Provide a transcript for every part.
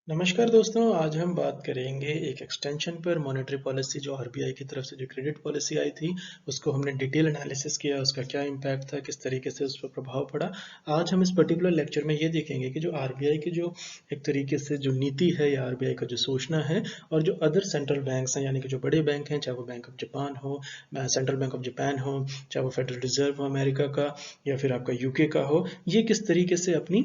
नमस्कार दोस्तों, आज हम बात करेंगे एक एक्सटेंशन पर मॉनेटरी पॉलिसी जो आरबीआई की तरफ से जो क्रेडिट पॉलिसी आई थी, उसको हमने डिटेल एनालिसिस किया, उसका क्या इम्पैक्ट था, किस तरीके से उस पर प्रभाव पड़ा। आज हम इस पर्टिकुलर लेक्चर में ये देखेंगे कि जो आरबीआई की जो एक तरीके से जो नीति है या आरबीआई का जो सोचना है और जो अदर सेंट्रल बैंक्स हैं यानी कि जो बड़े बैंक हैं, चाहे वो बैंक ऑफ जापान हो, सेंट्रल बैंक ऑफ जापान हो, चाहे वो फेडरल रिजर्व हो अमेरिका का या फिर आपका यूके का हो, ये किस तरीके से अपनी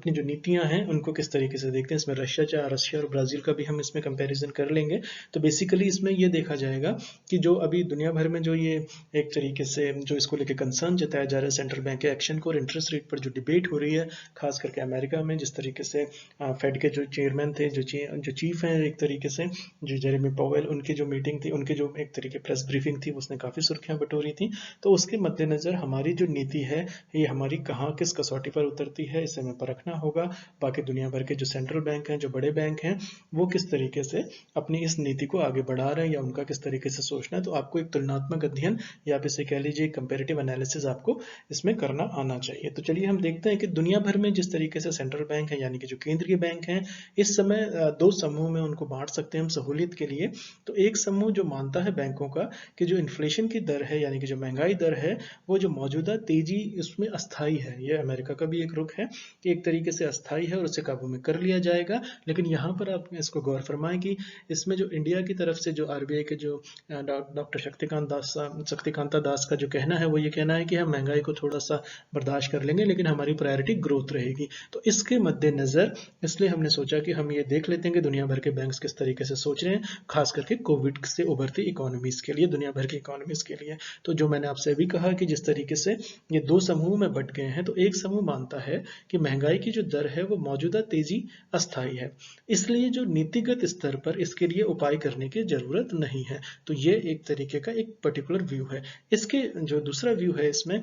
जो नीतियां हैं उनको किस तरीके से देखते हैं। इसमें रशिया और ब्राज़ील का भी हम इसमें कंपैरिजन कर लेंगे। तो बेसिकली इसमें ये देखा जाएगा कि जो अभी दुनिया भर में जो ये एक तरीके से जो इसको लेके कंसर्न जताया जा रहा है सेंट्रल बैंक के एक्शन को और इंटरेस्ट रेट पर जो डिबेट हो रही है, खास करके अमेरिका में, जिस तरीके से फेड के जो चेयरमैन थे, जो चीफ हैं एक तरीके से, जो जेरेमी पावेल, उनकी जो मीटिंग थी, उनकी जो एक तरीके प्रेस ब्रीफिंग थी, उसने काफ़ी सुर्खियां बटोरी थी। तो उसके मद्देनज़र हमारी जो नीति है ये हमारी कहाँ किस कसौटी पर उतरती है, इसे हमें परखना होगा। बाकी दुनिया भर के जो सेंट्रल बैंक हैं, जो बड़े बैंक हैं, वो किस तरीके से अपनी इस नीति को आगे बढ़ा रहे हैं या उनका किस तरीके से सोचना है। तो आपको एक तुलनात्मक अध्ययन या आप इसे कह लीजिए कंपेरेटिव एनालिसिस आपको इसमें करना आना चाहिए। तो चलिए हम देखते हैं कि दुनिया भर में जिस तरीके से सेंट्रल बैंक है यानी कि जो केंद्रीय बैंक हैं, इस समय दो समूह में उनको बांट सकते हैं हम सहूलियत के लिए। तो एक समूह जो मानता है बैंकों का कि जो इन्फ्लेशन की दर है यानी कि जो महंगाई दर है, वो जो मौजूदा तेजी उसमें अस्थाई है। ये अमेरिका का भी एक रुख है कि एक तरीके से अस्थाई है और उसे काबू में कर लिया जाएगा। लेकिन यहाँ पर आप इसको गौर फरमाएं कि इसमें जो इंडिया की तरफ से जो आरबीआई के जो डॉक्टर शक्तिकांता दास का जो कहना है, वो ये कहना है कि हम महंगाई को थोड़ा सा बर्दाश्त कर लेंगे लेकिन हमारी प्रायोरिटी ग्रोथ रहेगी। तो इसके मद्देनजर इसलिए हमने सोचा कि हम ये देख लेते हैं कि दुनिया भर के बैंक्स किस तरीके से सोच रहे हैं, खास करके कोविड से उभरती इकोनॉमीज के लिए, दुनिया भर की इकोनॉमीज के लिए। तो जो मैंने आपसे अभी कहा कि जिस तरीके से ये दो समूह में बंट गए हैं, तो एक समूह मानता है कि महंगाई की जो दर है वो मौजूदा तेजी अस्थाई है, इसलिए जो नीतिगत स्तर पर इसके लिए उपाय करने की जरूरत नहीं है। तो ये एक तरीके का एक पर्टिकुलर व्यू है। इसके जो दूसरा व्यू है इसमें,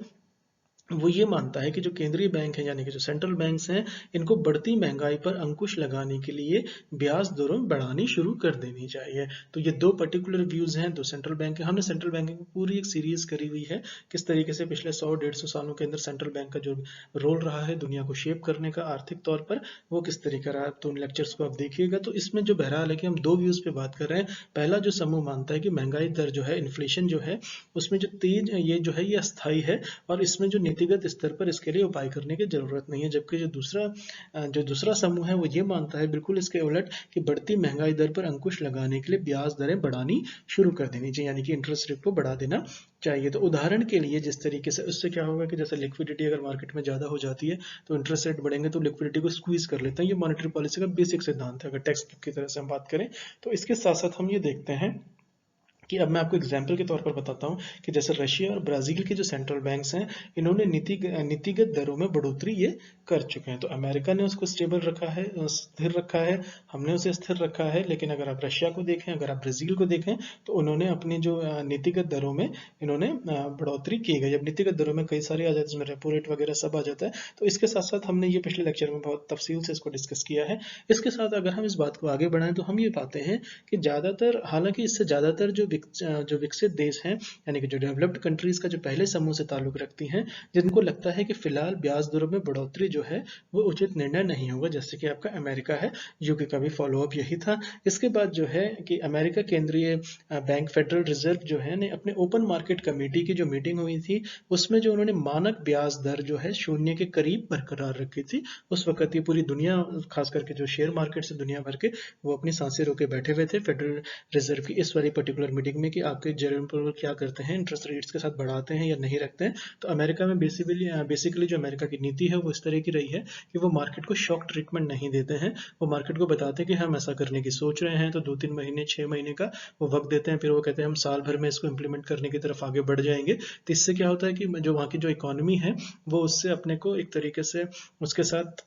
वो ये मानता है कि जो केंद्रीय बैंक है यानी कि जो सेंट्रल बैंक्स हैं, इनको बढ़ती महंगाई पर अंकुश लगाने के लिए ब्याज दरों बढ़ानी शुरू कर देनी चाहिए। तो ये दो पर्टिकुलर व्यूज हैं, दो सेंट्रल बैंक के। हमने सेंट्रल बैंकिंग की पूरी एक सीरीज करी हुई है, किस तरीके से पिछले 100-150 सालों के अंदर सेंट्रल बैंक का जो रोल रहा है दुनिया को शेप करने का आर्थिक तौर पर, वो किस तरीके रहा। तो उन लेक्चर्स को आप देखिएगा। तो इसमें जो बहरहाल है कि हम दो व्यूज पे बात कर रहे हैं। पहला जो समूह मानता है कि महंगाई दर जो है, इन्फ्लेशन जो है, उसमें जो तेज ये जो है ये अस्थाई है और इसमें जो नीतिगत स्तर पर इसके लिए उपाय करने की जरूरत नहीं है। जबकि जो दूसरा समूह है वो ये मानता है बिल्कुल इसके उलट कि बढ़ती महंगाई दर पर अंकुश लगाने के लिए ब्याज दरें बढ़ानी शुरू कर देनी चाहिए, यानी कि इंटरेस्ट रेट को बढ़ा देना चाहिए। तो उदाहरण के लिए जिस तरीके से उससे क्या होगा कि जैसे लिक्विडिटी अगर मार्केट में ज़्यादा हो जाती है तो इंटरेस्ट रेट बढ़ेंगे तो लिक्विडिटी को स्क्वीज कर लेते हैं। ये मॉनेटरी पॉलिसी का बेसिक सिद्धांत है अगर टेक्स्ट बुक की तरह से हम बात करें। तो इसके साथ साथ हम ये देखते हैं कि अब मैं आपको एग्जाम्पल के तौर पर बताता हूँ कि जैसे रशिया और ब्राज़ील के जो सेंट्रल बैंक्स हैं, इन्होंने नीतिगत दरों में बढ़ोतरी ये कर चुके हैं। तो अमेरिका ने उसको स्टेबल रखा है, स्थिर रखा है, हमने उसे स्थिर रखा है। लेकिन अगर आप रशिया को देखें, अगर आप ब्राज़ील को देखें, तो उन्होंने अपनी जो नीतिगत दरों में इन्होंने बढ़ोतरी की गई। अब नीतिगत दरों में कई सारे आ जाते हैं, इसमें रेपो रेट वगैरह सब आ जाता है। तो इसके साथ साथ हमने ये पिछले लेक्चर में बहुत तफसील से इसको डिस्कस किया है। इसके साथ अगर हम इस बात को आगे बढ़ाएं तो हम ये पाते हैं कि ज़्यादातर, हालांकि इससे ज़्यादातर जो विकसित देश हैं यानी कि जो डेवलप्ड कंट्रीज का जो पहले समूह से ताल्लुक रखती हैं, जिनको लगता है कि फिलहाल ब्याज दरों में बढ़ोतरी जो है वो उचित निर्णय नहीं होगा, जैसे कि आपका अमेरिका है, यूके का भी फॉलोअप यही था। इसके बाद जो है कि अमेरिका केंद्रीय बैंक फेडरल रिजर्व जो है ने अपने ओपन मार्केट कमेटी की जो मीटिंग हुई थी, उसमें जो उन्होंने मानक ब्याज दर जो है शून्य के करीब बरकरार रखी थी। उस वक्त ये पूरी दुनिया, खास करके जो शेयर मार्केट से दुनिया भर के, वो अपनी सांसें रोके बैठे हुए थे फेडरल रिजर्व की इस वाली पर्टिकुलर मीटिंग में कि आपके जेरोम पावल क्या करते हैं, इंटरेस्ट रेट्स के साथ बढ़ाते हैं या नहीं रखते हैं। तो अमेरिका में बेसिकली जो अमेरिका की नीति है वो इस तरह की रही है कि वो मार्केट को शॉक ट्रीटमेंट नहीं देते हैं। वो मार्केट को बताते हैं कि हम ऐसा करने की सोच रहे हैं, तो 2-3 महीने 6 महीने का वो वक्त देते हैं, फिर वो कहते हैं हम साल भर में इसको इम्प्लीमेंट करने की तरफ आगे बढ़ जाएंगे। तो इससे क्या होता है कि जो वहाँ की जो इकोनॉमी है वो उससे अपने को एक तरीके से उसके साथ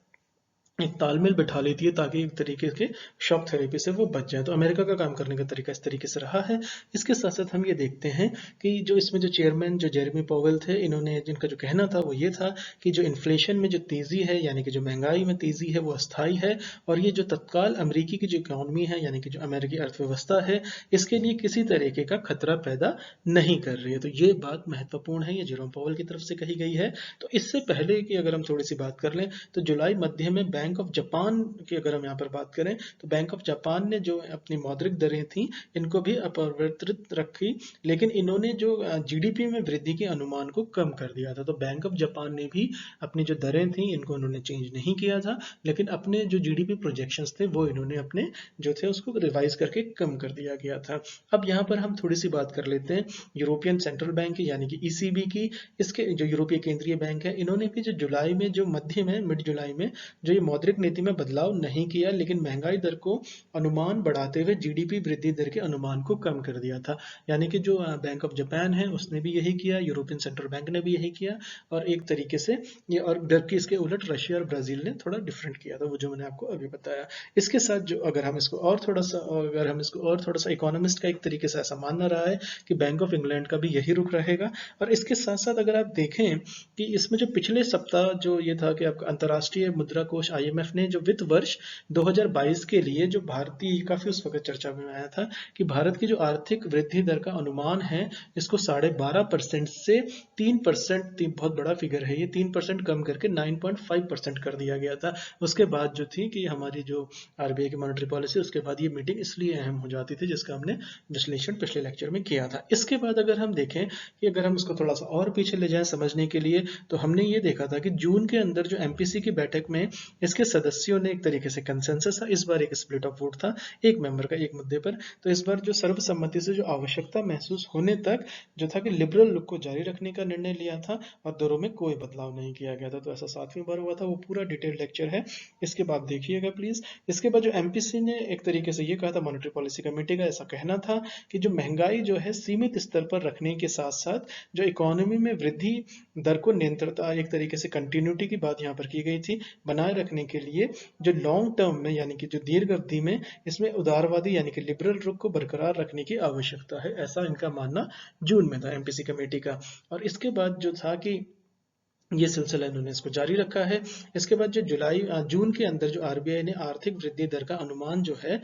एक तालमेल बिठा लेती है ताकि एक तरीके के शॉक थेरेपी से वो बच जाए। तो अमेरिका का काम करने का तरीका इस तरीके से रहा है। इसके साथ साथ हम ये देखते हैं कि जो इसमें जो चेयरमैन जो जेरेमी पावेल थे, इन्होंने जिनका जो कहना था वो ये था कि जो इन्फ्लेशन में जो तेज़ी है यानी कि जो महंगाई में तेज़ी है वो अस्थाई है और ये जो तत्काल अमरीकी की जो इकोनॉमी है यानी कि जो अमेरिकी अर्थव्यवस्था है, इसके लिए किसी तरीके का खतरा पैदा नहीं कर रही है। तो ये बात महत्वपूर्ण है, ये जेरोम पावेल की तरफ से कही गई है। तो इससे पहले कि अगर हम थोड़ी सी बात कर लें, तो जुलाई मध्य में बैंक बैंक ऑफ जापान की अगर हम यहाँ पर बात करें तो बैंक ऑफ जापान ने जो अपनी मौद्रिक दरें थी इनको भी अपरिवर्तित रखी, लेकिन इन्होंने जो जीडीपी में वृद्धि के अनुमान को कम कर दिया था। तो बैंक ऑफ जापान ने भी अपनी जो दरें थी इनको उन्होंने चेंज नहीं किया था, लेकिन अपने जो जीडीपी प्रोजेक्शंस थे वो इन्होंने अपने जो थे उसको रिवाइज करके कम कर दिया गया था। अब यहाँ पर हम थोड़ी सी बात कर लेते हैं यूरोपियन सेंट्रल बैंक की यानी कि ईसीबी की। इसके जो यूरोपीय केंद्रीय बैंक है इन्होंने भी जो जुलाई में जो मध्य में मिड जुलाई में जो ये मौद्रिक नीति में बदलाव नहीं किया, लेकिन महंगाई दर को अनुमान बढ़ाते हुए जीडीपी वृद्धि दर के अनुमान को कम कर दिया था। यानी कि जो बैंक ऑफ जापान है उसने भी यही किया, यूरोपियन सेंट्रल बैंक ने भी यही किया, और एक तरीके से ये, और जबकि इसके उलट रशिया और ब्राजील ने थोड़ा डिफरेंट किया था, वो जो मैंने आपको अभी बताया। इसके साथ जो अगर हम इसको और थोड़ा सा इकोनॉमिस्ट का एक तरीके से ऐसा मानना रहा है कि बैंक ऑफ इंग्लैंड का भी यही रुख रहेगा। और इसके साथ साथ अगर आप देखें कि इसमें जो पिछले सप्ताह जो ये था कि आपका अंतर्राष्ट्रीय मुद्रा कोष आईएमएफ ने जो वित्त वर्ष 2022 के लिए जो भारतीय काफी उस वक्त चर्चा में आया था कि भारत की जो आर्थिक वृद्धि दर का अनुमान है इसको 12.5% से 3%, बहुत बड़ा फिगर है ये, 3% कम करके 9.5% कर दिया गया था। उसके बाद जो थी कि हमारी जो आरबीआई की मॉनेटरी पॉलिसी, उसके बाद ये मीटिंग इसलिए अहम हो जाती थी जिसका हमने विश्लेषण पिछले लेक्चर में किया था। इसके बाद अगर हम देखें कि अगर हम इसको थोड़ा सा और पीछे ले जाएं समझने के लिए, तो हमने ये देखा था कि जून के अंदर जो एमपीसी की बैठक में इसके सदस्यों ने एक तरीके से कंसेंसस था, इस बार एक स्प्लिट ऑफ वोट था एक मेंबर का एक मुद्दे पर, तो इस बार जो सर्वसम्मति से जो आवश्यकता महसूस होने तक जो था कि लिबरल लुक को जारी रखने का निर्णय लिया था और दरों में कोई बदलाव नहीं किया गया था। तो ऐसा 7वीं बार हुआ था, वो पूरा डिटेल लेक्चर है, इसके बाद देखिएगा प्लीज। इसके बाद जो एमपीसी ने एक तरीके से ये कहा था, मॉनेटरी पॉलिसी कमेटी का ऐसा कहना था कि जो महंगाई जो है सीमित स्तर पर रखने के साथ साथ जो इकोनॉमी में वृद्धि दर को नियंत्रणता, एक तरीके से कंटिन्यूटी की बात यहाँ पर की गई थी, बनाए रखने के लिए जो लॉन्ग टर्म में यानी कि जो दीर्घ अवधि में इसमें उदारवादी यानी कि लिबरल रुख को बरकरार रखने की आवश्यकता है, ऐसा इनका मानना जून में था एमपीसी कमेटी का। और इसके बाद जो था कि ये सिलसिला इन्होंने इसको जारी रखा है। इसके बाद जो जून के अंदर जो आरबीआई ने आर्थिक वृद्धि दर का अनुमान जो है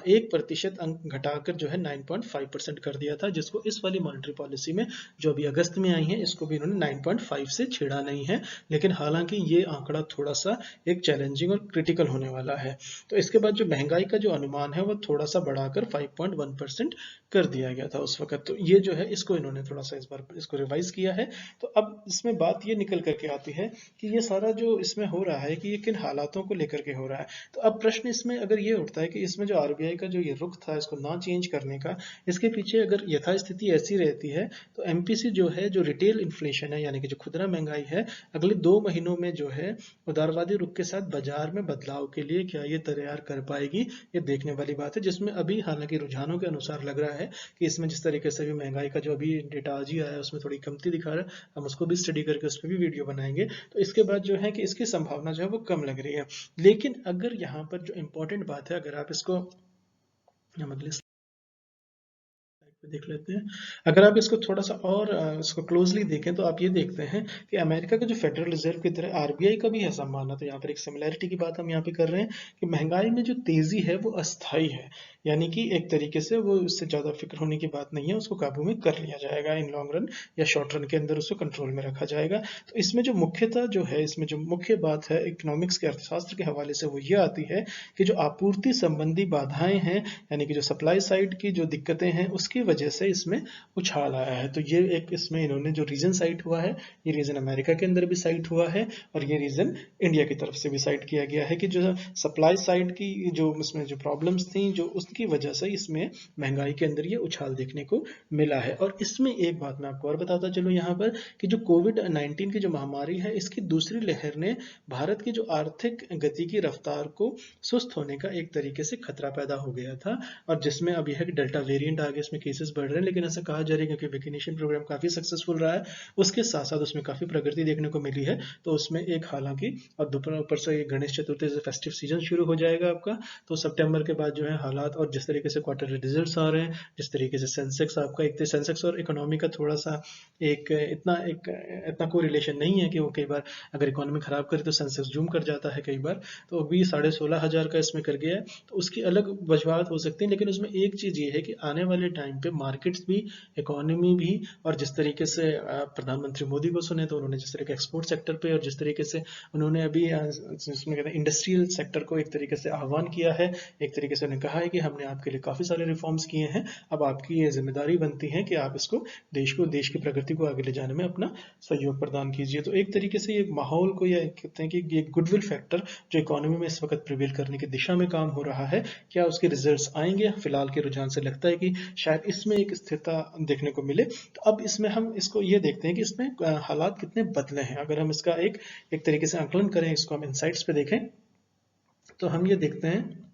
1% अंक घटाकर जो है 9.5% कर दिया था, जिसको इस वाली मॉनेटरी पॉलिसी में जो अभी अगस्त में आई है इसको भी इन्होंने 9.5 से छेड़ा नहीं है। लेकिन हालांकि ये आंकड़ा थोड़ा सा एक चैलेंजिंग और क्रिटिकल होने वाला है। तो इसके बाद जो महंगाई का जो अनुमान है वो थोड़ा सा बढ़ाकर 5.1% कर दिया गया था उस वक्त। तो ये जो है इसको इन्होंने थोड़ा सा इस बार इसको रिवाइज किया है। तो अब इसमें बात ये निकल करके आती है कि ये सारा जो इसमें हो रहा है कि ये किन हालातों को लेकर के हो रहा है। तो अब प्रश्न इसमें अगर ये उठता है कि इसमें जो आरबीआई का जो ये रुख था इसको ना चेंज करने का, इसके पीछे अगर यथास्थिति ऐसी रहती है तो एमपीसी जो है जो रिटेल इन्फ्लेशन है यानी कि जो खुदरा महंगाई है अगले 2 महीनों में जो है उदारवादी रुख के साथ बाजार में बदलाव के लिए क्या ये तैयार कर पाएगी, ये देखने वाली बात है। जिसमें अभी हालांकि रुझानों के अनुसार लग रहा है कि इसमें जिस तरीके से भी महंगाई का जो अभी डेटा आज ही आया है उसमें थोड़ी कमती दिखा रहा है, हम उसको भी स्टडी करके उस पर भी वीडियो बनाएंगे। तो इसके बाद जो है कि इसकी संभावना जो है वो कम लग रही है। लेकिन अगर यहाँ पर जो इम्पोर्टेंट बात है, अगर आप इसको हम अगले देख लेते हैं, अगर आप इसको थोड़ा सा और इसको क्लोजली देखें तो आप ये देखते हैं कि अमेरिका का जो फेडरल रिजर्व की तरह आरबीआई का भी ऐसा मानना, तो यहाँ पर एक सिमिलैरिटी की बात हम यहाँ पे कर रहे हैं कि महंगाई में जो तेजी है वो अस्थाई है, यानी कि एक तरीके से वो उससे ज्यादा फिक्र होने की बात नहीं है, उसको काबू में कर लिया जाएगा इन लॉन्ग रन या शॉर्ट रन के अंदर उसको कंट्रोल में रखा जाएगा। तो इसमें जो मुख्यतः जो है इसमें जो मुख्य बात है इकोनॉमिक्स के अर्थशास्त्र के हवाले से वो ये आती है कि जो आपूर्ति संबंधी बाधाएं हैं यानी कि जो सप्लाई साइड की जो दिक्कतें हैं उसकी वजह से इसमें उछाल आया है। तो ये एक इसमें इन्होंने जो रीजन साइट हुआ है, ये रीजन अमेरिका के अंदर भी साइट हुआ है और ये रीजन इंडिया की तरफ से भी साइट किया गया है कि जो सप्लाई साइड की जो इसमें जो प्रॉब्लम्स थी जो उसकी वजह से इसमें महंगाई के अंदर ये उछाल देखने को मिला है। और इसमें एक बात मैं आपको और बताता चलूं यहाँ पर कि जो कोविड-19 की जो महामारी है इसकी दूसरी लहर ने भारत की जो आर्थिक गति की रफ्तार को सुस्त होने का एक तरीके से खतरा पैदा हो गया था, और जिसमें अब यह है कि डेल्टा वेरिएंट आगे इसमें केसेस बढ़ रहे हैं, लेकिन ऐसा कहा जा रहा है क्योंकि वैक्सीनेशन प्रोग्राम काफी सक्सेसफुल रहा है, उसके साथ साथ उसमें काफी प्रगति देखने को मिली है। तो उसमें एक हालांकि और दोपहर ऊपर से गणेश चतुर्थी से फेस्टिव सीजन शुरू हो जाएगा आपका, तो सितंबर के बाद जो है हालात और जिस तरीके से क्वार्टर रिजल्ट्स आ रहे हैं, जिस तरीके से सेंसेक्स आपका एक सेंसेक्स और इकोनॉमी का थोड़ा सा इतना कोई रिलेशन नहीं है कि वो कई बार अगर इकोनॉमी खराब करे तो सेंसेक्स जूम कर जाता है कई बार, तो अभी 16,500 का इसमें कर गया है, तो उसकी अलग वजूहत हो सकती है। लेकिन उसमें एक चीज ये है कि आने वाले टाइम पे पे मार्केट्स भी, इकोनॉमी भी, और जिस तरीके से प्रधानमंत्री मोदी को सुने तो उन्होंने जिस तरह के एक्सपोर्ट सेक्टर पे और जिस तरीके से उन्होंने अभी जिसमें कहते हैं इंडस्ट्रियल सेक्टर को एक तरीके से आह्वान किया है, एक तरीके से उन्होंने कहा है कि हमने आपके लिए काफ़ी सारे रिफॉर्म्स किए हैं, अब आपकी ये जिम्मेदारी बनती है कि आप इसको देश की प्रगति को आगे ले जाने में अपना सहयोग प्रदान कीजिए। तो एक तरीके से ये माहौल को, या कहते हैं कि ये गुडविल फैक्टर जो इकोनॉमी में इस वक्त प्रिवेल करने की दिशा में काम हो रहा है, क्या उसके रिजल्ट्स आएंगे? फिलहाल के रुझान से लगता है कि शायद इसमें एक स्थिरता देखने को मिले। तो अब इसमें हम इसको ये देखते हैं कि इसमें हालात कितने बदले हैं। अगर हम इसका एक तरीके से आकलन करें, इसको हम इनसाइट्स पे देखें, तो हम ये देखते हैं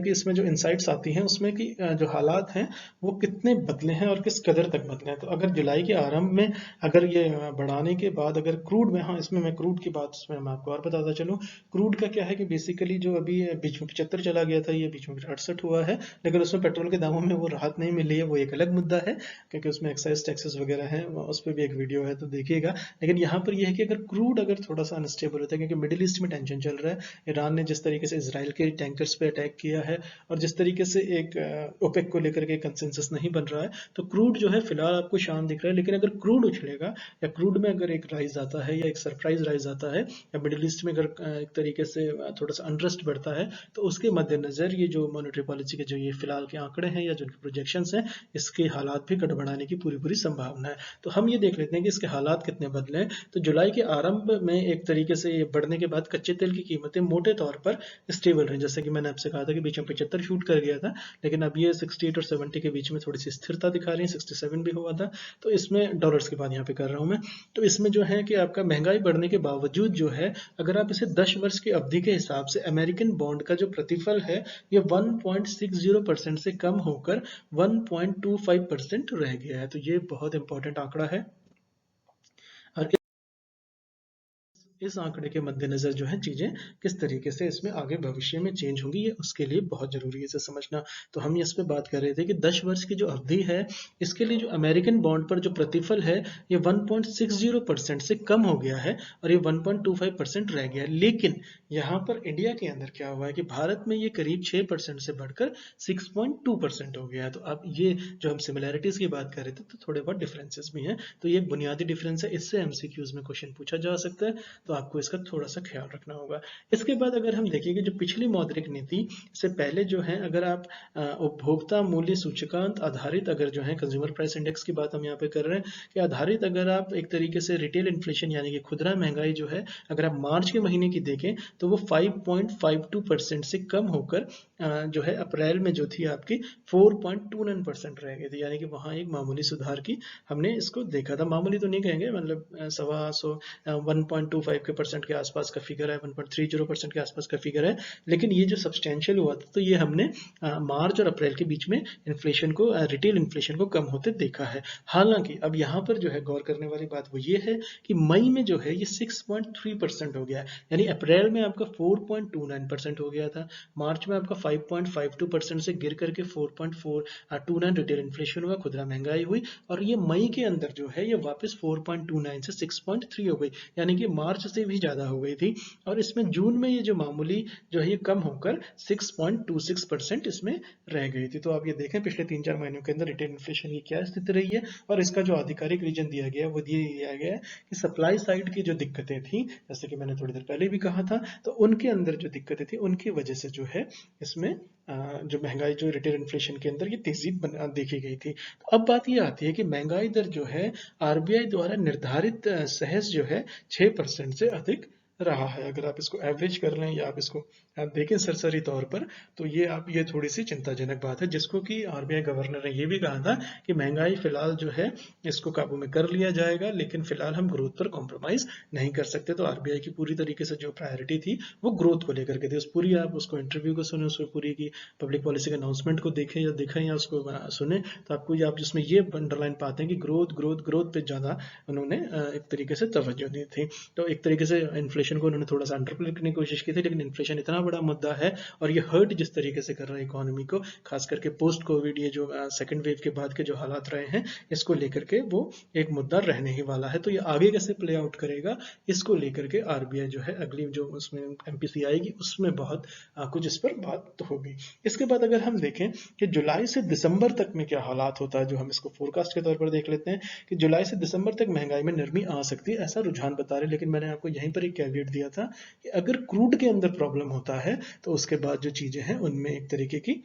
कि इसमें जो इंसाइट्स आती हैं उसमें कि जो हालात हैं वो कितने बदले हैं और किस कदर तक बदले हैं। तो अगर जुलाई के आरंभ में अगर ये बढ़ाने के बाद अगर क्रूड में, हाँ इसमें मैं क्रूड की बात इसमें मैं आपको और बताता चलूँ। क्रूड का क्या है कि बेसिकली जो अभी बीच में 75 चला गया था, ये बीच में 68 हुआ है, लेकिन उसमें पेट्रोल के दामों में वो राहत नहीं मिली है, वो एक अलग मुद्दा है, क्योंकि उसमें एक्साइज टैक्सेस वगैरह हैं, उस पर भी एक वीडियो है तो देखिएगा। लेकिन यहाँ पर यह है कि अगर क्रूड अगर थोड़ा सा अनस्टेबल होता है, क्योंकि मिडिल ईस्ट में टेंशन चल रहा है, ईरान ने जिस तरीके से इसराइल के टैंकर्स पे अटैक किया है और जिस तरीके से एक ओपेक को लेकर के कंसेंसस नहीं बन रहा है, तो क्रूड जो है फिलहाल आपको शान दिख रहा है। लेकिन अगर क्रूड उछलेगा या क्रूड में अगर एक राइज आता है या एक सरप्राइज राइज आता है या मिडिल ईस्ट में अगर एक तरीके से थोड़ा सा अनरेस्ट बढ़ता है, तो उसके मद्देनजर ये जो मॉनेटरी पॉलिसी के जो ये फिलहाल के आंकड़े हैं या जो प्रोजेक्शंस हैं, इसके हालात भी गड़बड़ाने की पूरी संभावना है। तो हम ये देख लेते हैं कि इसके हालात कितने बदले हैं। तो जुलाई के आरंभ में एक तरीके से ये बढ़ने के बाद कच्चे तेल की कीमतें मोटे तौर पर स्टेबल रही, जैसे कि मैंने आपसे कहा था कि बीच में 75 शूट कर गया था, लेकिन अब ये 68 और 70 के बीच में थोड़ी सी स्थिरता दिखा रही है, 67 भी हुआ था। तो इसमें डॉलर्स की बात यहाँ पे कर रहा हूँ मैं। तो इसमें जो है कि आपका महंगाई बढ़ने के बावजूद जो है, अगर आप इसे 10 वर्ष की अवधि के हिसाब से अमेरिकन बॉन्ड का जो प्रतिफल है ये 1.60% से कम होकर 1.25% रह गया है। तो ये बहुत इंपॉर्टेंट आंकड़ा है और इस आंकड़े के मद्देनजर जो है चीजें किस तरीके से इसमें आगे भविष्य में चेंज होंगी, ये उसके लिए बहुत जरूरी है इसे समझना। तो हम इस पे बात कर रहे थे कि 10 वर्ष की जो अवधि है, इसके लिए जो अमेरिकन बॉन्ड पर जो प्रतिफल है ये 1.60% से कम हो गया है और ये 1.25% रह गया है। लेकिन यहाँ पर इंडिया के अंदर क्या हुआ है कि भारत में ये करीब 6% से बढ़कर 6.2% हो गया है। तो अब ये जो हम सिमिलैरिटीज की बात कर रहे थे, तो थोड़े बहुत डिफरेंसेस भी हैं। तो ये एक बुनियादी डिफरेंस है, इससे एमसीक्यूज में क्वेश्चन पूछा जा सकता है, तो आपको इसका थोड़ा सा ख्याल रखना होगा। इसके बाद अगर हम देखेंगे जो पिछली मौद्रिक नीति से पहले जो है, अगर आप उपभोक्ता मूल्य सूचकांक आधारित अगर जो है कंज्यूमर प्राइस इंडेक्स की बात हम यहाँ पे कर रहे हैं कि आधारित अगर आप एक तरीके से रिटेल इन्फ्लेशन यानी कि खुदरा महंगाई जो है, अगर आप मार्च के महीने की देखें तो वो 5.52% से कम होकर जो है अप्रैल में जो थी आपकी 4.29% रह गई थी, यानी कि वहाँ एक मामूली सुधार की हमने इसको देखा था। मामूली तो नहीं कहेंगे, मतलब 1.25% के आसपास का फिगर है, 1.30% के आसपास का फिगर है, लेकिन ये जो सब्सटेंशियल हुआ था, तो ये हमने मार्च और अप्रैल के बीच में इन्फ्लेशन को, रिटेल इन्फ्लेशन को कम होते देखा है। हालांकि अब यहाँ पर जो है गौर करने वाली बात वो ये है कि मई में जो है ये 6.3% हो गया है, यानी अप्रैल में आपका 4.29% हो गया था, मार्च में आपका 5.52% से गिर करके 4.429 रिटेल इन्फ्लेशन हुआ, खुदरा महंगाई हुई, और ये मई के अंदर जो है ये वापस 4.29 से 6.3 हो गई, यानी कि मार्च से भी ज्यादा हो गई थी। और इसमें जून में ये जो मामूली जो है ये कम होकर 6.26% इसमें रह गई थी। तो आप ये देखें पिछले 3-4 महीनों के अंदर रिटेल इन्फ्लेशन की क्या स्थिति रही है, और इसका जो आधिकारिक रीजन दिया गया वो दिया गया है कि सप्लाई साइड की जो दिक्कतें थी, जैसे कि मैंने थोड़ी देर पहले भी कहा था, तो उनके अंदर जो दिक्कतें थी उनकी वजह से जो है इसमें जो महंगाई जो रिटेल इन्फ्लेशन के अंदर ये तेजी देखी गई थी। तो अब बात ये आती है कि महंगाई दर जो है आरबीआई द्वारा निर्धारित सहज जो है 6% से अधिक रहा है। अगर आप इसको एवरेज कर लें या आप इसको आप देखें सरसरी तौर पर, तो ये थोड़ी सी चिंताजनक बात है, जिसको कि आरबीआई गवर्नर ने ये भी कहा था कि महंगाई फिलहाल जो है इसको काबू में कर लिया जाएगा, लेकिन फिलहाल हम ग्रोथ पर कॉम्प्रोमाइज नहीं कर सकते। तो आरबीआई की पूरी तरीके से जो प्रायोरिटी थी वो ग्रोथ को लेकर के थी। उस पूरी आप उसको इंटरव्यू को सुने, उसको पूरी की पब्लिक पॉलिसी के अनाउंसमेंट को देखें या उसको सुने, तो आपको आप जिसमें ये अंडरलाइन पाते हैं कि ग्रोथ पे ज़्यादा उन्होंने एक तरीके से तवज्जो दी थी। तो एक तरीके से इन्फ्लेशन इन्फ्लेशन को उन्होंने थोड़ा सा अंडरप्ले करने की कोशिश की थी, लेकिन इन्फ्लेशन इतना बड़ा मुद्दा है और ये हर्ट जिस तरीके से कर रहा है इकोनॉमी को, खास करके पोस्ट कोविड ये जो सेकंड वेव के बाद के जो हालात रहे हैं, इसको लेकर के वो एक मुद्दा रहने ही वाला है। तो ये आगे कैसे प्ले आउट करेगा, इसको लेकर के आरबीआई जो है अगली जो उसमें एमपीसी आएगी उसमें बहुत कुछ इस पर बात तो होगी। इसके बाद अगर हम देखें कि जुलाई से दिसंबर तक में क्या हालात होता है, जो हम इसको फोरकास्ट के तौर पर देख लेते हैं कि जुलाई से दिसंबर तक महंगाई में नरमी आ सकती है, ऐसा रुझान बता रहे। लेकिन मैंने आपको यहीं पर एक कैविएट दिया था कि अगर क्रूड के अंदर प्रॉब्लम होता है तो उसके बाद जो चीजें हैं उनमें एक तरीके की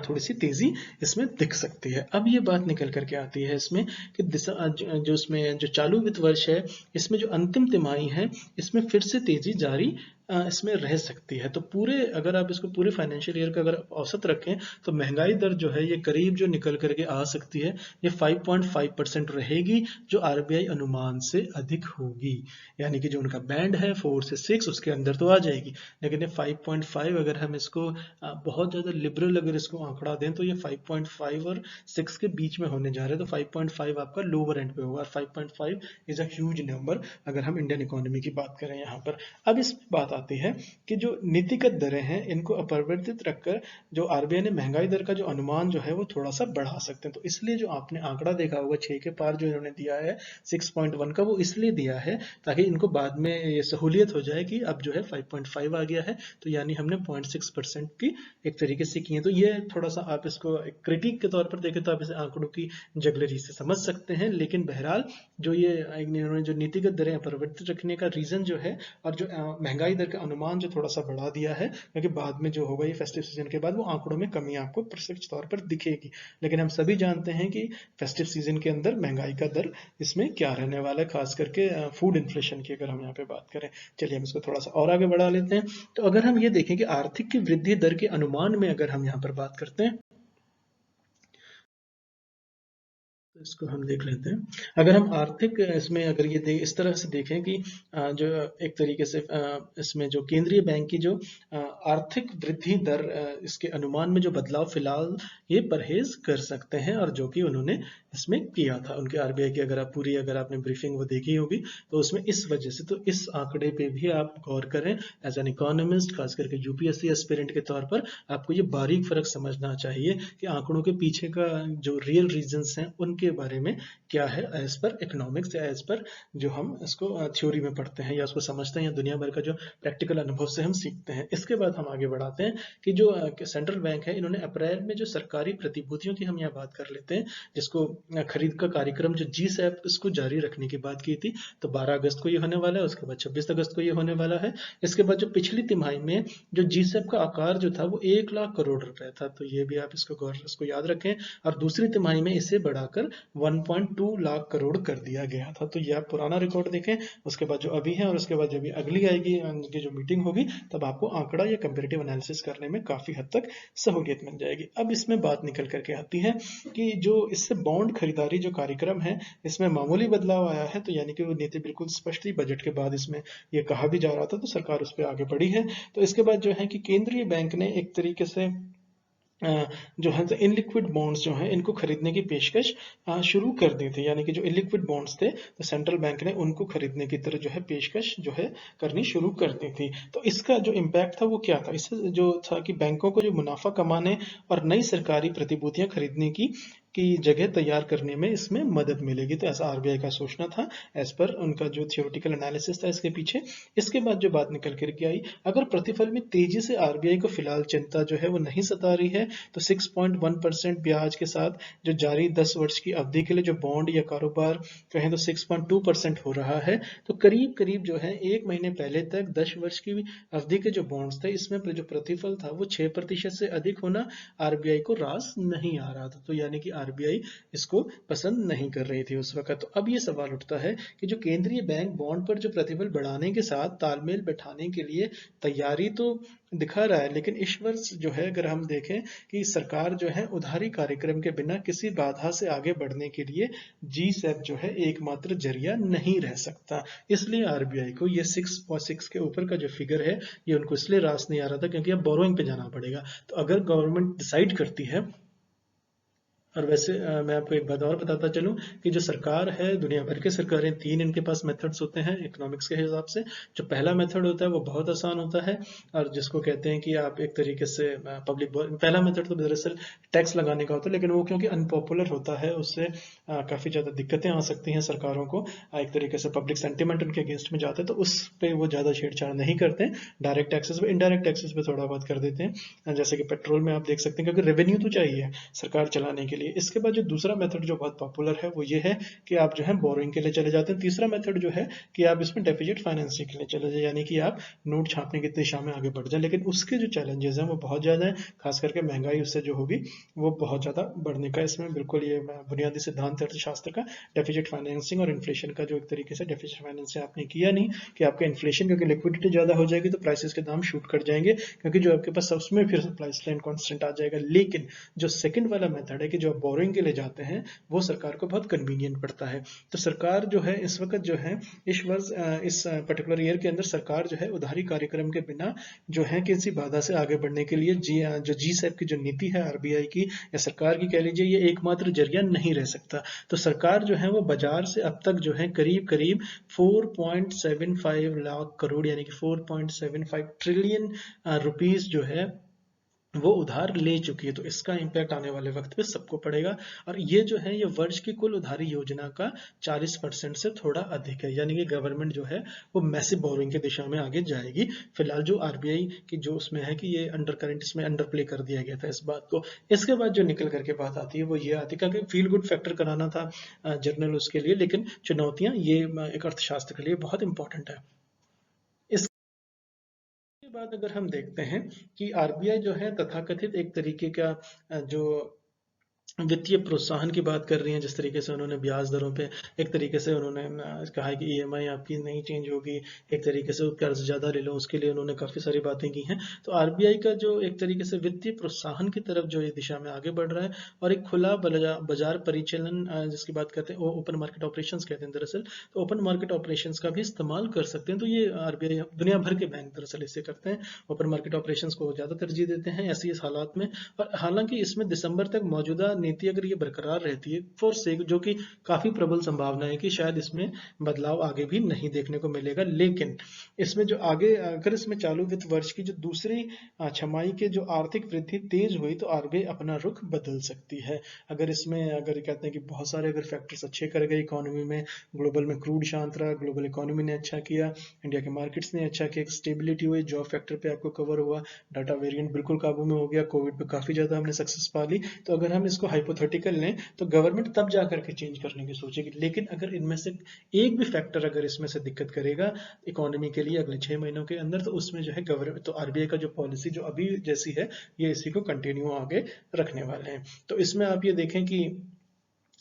थोड़ी सी तेजी इसमें दिख सकती है। अब ये बात निकल करके आती है इसमें कि जो इसमें जो चालू वित्त वर्ष है, इसमें जो अंतिम तिमाही है, इसमें फिर से तेजी जारी इसमें रह सकती है। तो पूरे अगर आप इसको पूरे फाइनेंशियल ईयर का अगर औसत रखें तो महंगाई दर जो है ये करीब जो निकल करके आ सकती है ये 5.5% रहेगी, जो आरबीआई अनुमान से अधिक होगी। यानी कि जो उनका बैंड है 4 से 6 उसके अंदर तो आ जाएगी, लेकिन ये 5.5 अगर हम इसको बहुत ज़्यादा लिबरल अगर इसको आंकड़ा दें तो ये 5.5 और 6 के बीच में होने जा रहे हैं। तो 5.5 आपका लोअर एंड पे होगा और 5.5 इज अ ह्यूज नंबर अगर हम इंडियन इकोनॉमी की बात करें यहाँ पर। अब इस बात आती है कि जो नीतिगत दरें हैं इनको अपरिवर्तित रखकर जो आरबीआई ने महंगाई दर का जो अनुमान जो है वो थोड़ा सा बढ़ा सकते हैं। तो इसलिए जो आपने आंकड़ा देखा होगा 6 के पार जो इन्होंने दिया है 6.1 का, वो इसलिए दिया है ताकि इनको बाद में ये सहूलियत हो जाए कि अब जो है 5.5 आ गया है, तो यानी हमने 0.6% की एक तरीके से की है। तो ये थोड़ा सा आप इसको एक क्रिटिक के तौर पर देखें तो आप इसे आंकड़ों की जगलरी से समझ सकते हैं, लेकिन बहरहाल जो ये इन्होंने जो नीतिगत दरें अपरिवर्तित रखने का रीजन जो है और जो महंगाई दर का अनुमान जो थोड़ा सा बढ़ा दिया है, क्योंकि बाद में जो होगा ये फेस्टिव सीजन के बाद वो आंकड़ों में कमी आपको प्रत्यक्ष तौर पर दिखेगी। लेकिन हम सभी जानते हैं कि फेस्टिव सीजन के अंदर महंगाई का दर इसमें क्या रहने वाला है, खास करके फूड इन्फ्लेशन की अगर हम यहाँ पे बात करें। चलिए हम इसको थोड़ा सा और आगे बढ़ा लेते हैं। तो अगर हम ये देखें कि आर्थिक की वृद्धि दर के अनुमान में अगर हम यहाँ पर बात करते हैं तो इसको हम देख लेते हैं। अगर हम आर्थिक इसमें अगर ये इस तरह से देखें कि जो एक तरीके से इसमें जो केंद्रीय बैंक की जो आर्थिक वृद्धि दर इसके अनुमान में जो बदलाव फिलहाल ये परहेज कर सकते हैं, और जो कि उन्होंने इसमें किया था उनके आरबीआई की अगर आप पूरी अगर आपने ब्रीफिंग वो देखी होगी तो उसमें इस वजह से, तो इस आंकड़े पे भी आप गौर करें एज एन इकोनॉमिस्ट, खास करके यूपीएससी एस्पिरेंट के तौर पर आपको ये बारीक फर्क समझना चाहिए कि आंकड़ों के पीछे का जो रियल रीजंस हैं उनके बारे में क्या है एज पर इकोनॉमिक्स या एज पर जो हम इसको थ्योरी में पढ़ते हैं या उसको समझते हैं या दुनिया भर का जो प्रैक्टिकल अनुभव से हम सीखते हैं। इसके बाद हम आगे बढ़ाते हैं कि जो सेंट्रल बैंक है इन्होंने अप्रैल में जो सरकारी प्रतिभूतियों की हम यहाँ बात कर लेते हैं, जिसको खरीद का कार्यक्रम जो जी सैप इसको जारी रखने की बात की थी, तो 12 अगस्त को ये होने वाला है, उसके बाद 26 अगस्त को ये होने वाला है। इसके बाद जो पिछली तिमाही में जो जी सैप का आकार जो था वो 1 लाख करोड़ रुपए था, तो ये भी आप इसको याद रखें। और दूसरी तिमाही में इसे बढ़ाकर 1.2 लाख करोड़ कर दिया गया था। तो ये आप पुराना रिकॉर्ड देखें, उसके बाद जो अभी है और उसके बाद जब भी अगली आएगी उनकी जो मीटिंग होगी तब आपको आंकड़ा या कंपेरेटिव एनालिसिस करने में काफी हद तक सहूलियत मिल जाएगी। अब इसमें बात निकल करके आती है कि जो इससे बॉन्ड खरीदारी जो कार्यक्रम है इसमें मामूली बदलाव आया है, तो यानी कि वो नीति बिल्कुल स्पष्ट थी, बजट के बाद इसमें ये कहा भी जा रहा था, तो सरकार उस पर आगे बढ़ी है। तो इसके बाद जो है कि केंद्रीय बैंक ने एक तरीके से जो है इनलिक्विड बॉन्ड्स जो हैं इनको खरीदने की पेशकश शुरू कर दी थी, यानी कि जो इनलिक्विड बॉन्ड्स थे तो सेंट्रल बैंक ने उनको खरीदने की तरह जो है पेशकश जो है करनी शुरू कर दी थी। तो इसका जो इम्पैक्ट था वो क्या था, इससे जो था कि बैंकों को जो मुनाफा कमाने और नई सरकारी प्रतिभूतियां खरीदने की जगह तैयार करने में इसमें मदद मिलेगी। तो ऐसा आरबीआई का सोचना था एज पर उनका जो थियोरेटिकल एनालिसिस था इसके पीछे। इसके बाद जो बात निकल करके आई, अगर प्रतिफल में तेजी से आरबीआई को फिलहाल चिंता जो है वो नहीं सता रही है तो 6.1% ब्याज के साथ जो जारी 10 वर्ष की अवधि के लिए जो बॉन्ड या कारोबार कहें तो 6.2% हो रहा है। तो करीब करीब जो है एक महीने पहले तक 10 वर्ष की अवधि के जो बॉन्ड्स थे इसमें जो प्रतिफल था वो 6% से अधिक होना आरबीआई को रास नहीं आ रहा था, तो यानी कि आरबीआई इसको पसंद नहीं कर रही थी उस वक्त। तो अब ये सवाल उठता है कि जो केंद्रीय बैंक बॉन्ड पर जो प्रतिफल बढ़ाने के साथ तालमेल बैठाने के लिए तैयारी तो दिखा रहा है, लेकिन इस वर्ष जो है अगर हम देखें कि सरकार जो है उधारी कार्यक्रम के बिना किसी बाधा से आगे बढ़ने के लिए जी सैप जो है एकमात्र जरिया नहीं रह सकता। इसलिए आरबीआई को ये 6.6 के ऊपर का जो फिगर है ये उनको इसलिए रास नहीं आ रहा था क्योंकि अब बोरोइंग पे जाना पड़ेगा। तो अगर गवर्नमेंट डिसाइड करती है और वैसे मैं आपको एक बात और बताता चलूं कि जो सरकार है, दुनिया भर की सरकारें, तीन इनके पास मेथड्स होते हैं इकोनॉमिक्स के हिसाब से। जो पहला मेथड होता है वो बहुत आसान होता है, और जिसको कहते हैं कि आप एक तरीके से पब्लिक, पहला मेथड तो दरअसल टैक्स लगाने का होता है, लेकिन वो क्योंकि अनपॉपुलर होता है उससे काफ़ी ज़्यादा दिक्कतें आ सकती हैं सरकारों को। एक तरीके से पब्लिक सेंटिमेंट उनके अगेंस्ट में जाता है, तो उस पर वो ज़्यादा छेड़छाड़ नहीं करते। डायरेक्ट टैक्सेस पे, इनडायरेक्ट टैक्सेस पे थोड़ा बहुत कर देते हैं, जैसे कि पेट्रोल में आप देख सकते हैं, क्योंकि रेवेन्यू तो चाहिए सरकार चलाने के लिए। इसके बाद जो दूसरा मेथड जो बहुत पॉपुलर है वो ये है कि आप जो है बोरोइंग के लिए चले जाते हैं। तीसरा मेथड जो है कि आप इसमें डेफिसिट फाइनेंसिंग के लिए चले जाए, यानी कि आप नोट छापने की दिशा में आगे बढ़ जाए। लेकिन उसके जो चैलेंजेस हैं वो बहुत ज़्यादा है, खास करके महंगाई उससे जो होगी वो बहुत ज़्यादा बढ़ने का इसमें बिल्कुल ये बुनियादी सिद्धांत अर्थशास्त्र का। डेफिसिट फाइनेंसिंग और इन्फ्लेशन का जो एक तरीके से डेफिसिट फाइनेंसिंग आपने किया नहीं कि आपका इन्फ्लेशन, क्योंकि लिक्विडिटी ज़्यादा हो जाएगी तो प्राइसेस के दाम शूट कर जाएंगे, क्योंकि जो आपके पास उसमें फिर प्राइस लाइन कॉन्स्टेंट आ जाएगा। लेकिन जो सेकंड वाला मेथड है कि जो आप बोरोइंग के लिए जाते हैं, वो सरकार को बहुत कन्वीनियंट पड़ता है। तो सरकार जो है इस वक्त जो है इस वर्ष इस पर्टिकुलर ईयर के अंदर सरकार जो है उधारी कार्यक्रम के बिना जो है किसी बाधा से आगे बढ़ने के लिए जो G-SAP की जो नीति है आरबीआई की या सरकार की कह लीजिए, ये एकमात्र जरिया नहीं रह सकता। तो सरकार जो है वो बाजार से अब तक जो है करीब करीब 4.75 लाख करोड़ यानी कि 4.75 ट्रिलियन रुपीस जो है वो उधार ले चुकी है। तो इसका इम्पैक्ट आने वाले वक्त पे सबको पड़ेगा। और ये जो है ये वर्ष की कुल उधारी योजना का 40% से थोड़ा अधिक है, यानी कि गवर्नमेंट जो है वो मैसिव बोरिंग की दिशा में आगे जाएगी। फिलहाल जो आरबीआई की जो उसमें है कि ये अंडर करंट इसमें अंडर प्ले कर दिया गया था इस बात को। इसके बाद जो निकल करके बात आती है वो ये आती है कि फील गुड फैक्टर कराना था जर्नल उसके लिए, लेकिन चुनौतियां ये एक अर्थशास्त्र के लिए बहुत इंपॉर्टेंट है। इसके बाद अगर हम देखते हैं कि आरबीआई जो है तथाकथित एक तरीके का जो वित्तीय प्रोत्साहन की बात कर रही हैं, जिस तरीके से उन्होंने ब्याज दरों पे एक तरीके से उन्होंने कहा है कि ईएमआई आपकी नहीं चेंज होगी, एक तरीके से कर्ज ज़्यादा ले लो, उसके लिए उन्होंने काफ़ी सारी बातें की हैं। तो आरबीआई का जो एक तरीके से वित्तीय प्रोत्साहन की तरफ जो ये दिशा में आगे बढ़ रहा है, और एक खुला बाजार परिचालन जिसकी बात करते हैं वो ओपन मार्केट ऑपरेशंस कहते हैं दरअसल। तो ओपन मार्केट ऑपरेशंस का भी इस्तेमाल कर सकते हैं। तो ये आरबीआई दुनिया भर के बैंक दरअसल इसे करते हैं, ओपन मार्केट ऑपरेशंस को ज़्यादा तरजीह देते हैं ऐसी इस हालात में। और हालांकि इसमें दिसंबर तक मौजूदा नीति अगर ये बरकरार रहती है फॉर सेक, जो कि काफी प्रबल संभावना है कि शायद इसमें बदलाव आगे भी नहीं देखने को मिलेगा। लेकिन इसमें जो आगे अगर इसमें चालू वित्त वर्ष की जो दूसरी छमाही के जो आर्थिक वृद्धि तेज हुई तो आरबीआई अपना रुख बदल सकती है। अगर इसमें अगर कहते हैं कि बहुत सारे अगर फैक्टर्स अच्छे कर गए इकोनॉमी में, ग्लोबल में क्रूड शांत रहा, ग्लोबल इकोनॉमी ने अच्छा किया, इंडिया के मार्केट्स ने अच्छा किया, स्टेबिलिटी हुई, जॉब फैक्टर पे आपको कवर हुआ, डाटा वेरिएंट बिल्कुल काबू में हो गया, कोविड पे काफी ज्यादा हमने सक्सेस पा ली। तो अगर हम इसको हाइपोथेटिकल लें तो गवर्नमेंट तब जाकर के चेंज करने की सोचेगी। लेकिन अगर इनमें से एक भी फैक्टर अगर इसमें से दिक्कत करेगा इकोनॉमी के लिए अगले 6 महीनों के अंदर, तो उसमें जो है गवर्नमेंट तो आरबीआई का जो पॉलिसी जो अभी जैसी है ये इसी को कंटिन्यू आगे रखने वाले हैं। तो इसमें आप ये देखें कि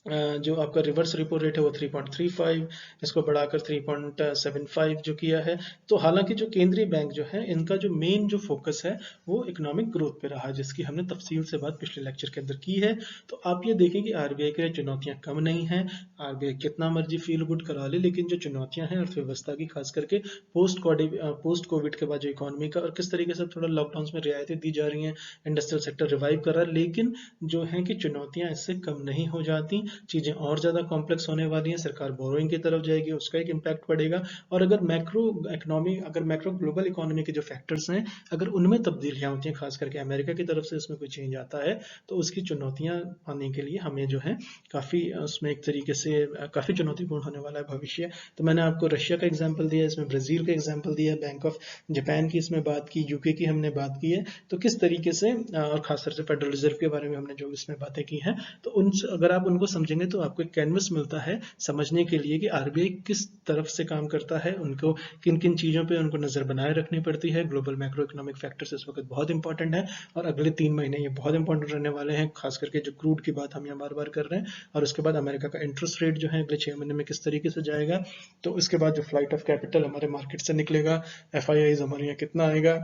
जो आपका रिवर्स रिपो रेट है वो 3.35, इसको बढ़ाकर 3.75 जो किया है। तो हालांकि जो केंद्रीय बैंक जो है इनका जो मेन जो फोकस है वो इकोनॉमिक ग्रोथ पे रहा, जिसकी हमने तफसील से बात पिछले लेक्चर के अंदर की है। तो आप ये देखें कि आरबीआई के लिए चुनौतियां कम नहीं हैं, आरबीआई कितना मर्जी फील गुड करा ले, लेकिन जो चुनौतियां हैं अर्थव्यवस्था की, खास करके पोस्ट कोविड के बाद जो इकोनॉमी का और किस तरीके से थोड़ा लॉकडाउन में रियायतें दी जा रही हैं, इंडस्ट्रियल सेक्टर रिवाइव कर रहा है, लेकिन जो है कि चुनौतियां इससे कम नहीं हो जाती, चीजें और ज्यादा कॉम्प्लेक्स होने वाली हैं, सरकार बोरोइंग की तरफ जाएगी, उसका एक इम्पैक्ट पड़ेगा। और अगर मैक्रो ग्लोबल इकोनॉमी के जो फैक्टर्स हैं अगर उनमें तब्दीलियां होती हैं, खास करके अमेरिका की तरफ से इसमें कोई चेंज आता है, तो उसकी चुनौतियां आने के लिए हमें जो है काफी उसमें एक तरीके से काफी चुनौतीपूर्ण होने वाला है भविष्य। तो मैंने आपको रशिया का एग्जाम्पल दिया, इसमें ब्राजील का एग्जाम्पल दिया, बैंक ऑफ जापान की इसमें बात की, यूके की हमने बात की है। तो किस तरीके से और खासकर से फेडरल रिजर्व के बारे में हमने जो इसमें बातें की हैं, तो उन अगर आप उनको समझेंगे तो आपको एक कैनवस मिलता है समझने के लिए कि आरबीआई किस तरफ से काम करता है, उनको किन किन चीज़ों पे उनको नज़र बनाए रखनी पड़ती है। ग्लोबल मैक्रो इकोनॉमिक फैक्टर्स इस वक्त बहुत इंपॉर्टेंट है और अगले 3 महीने ये बहुत इंपॉर्टेंट रहने वाले हैं, खास करके जो क्रूड की बात हम यहाँ बार बार कर रहे हैं। और उसके बाद अमेरिका का इंटरेस्ट रेट जो है अगले 6 महीने में किस तरीके से जाएगा, तो इसके बाद जो फ्लाइट ऑफ कैपिटल हमारे मार्केट से निकलेगा, एफआईआईज हमारे यहाँ कितना आएगा,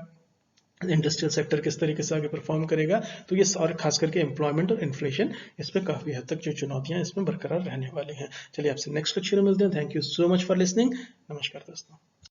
इंडस्ट्रियल सेक्टर किस तरीके से आगे परफॉर्म करेगा, तो ये और खास करके एम्प्लॉयमेंट और इन्फ्लेशन, इस पे काफी हद तक जो चुनौतियां इसमें बरकरार रहने वाली हैं। चलिए आपसे नेक्स्ट लेक्चर में मिलते हैं। Thank you so much for listening. नमस्कार दोस्तों।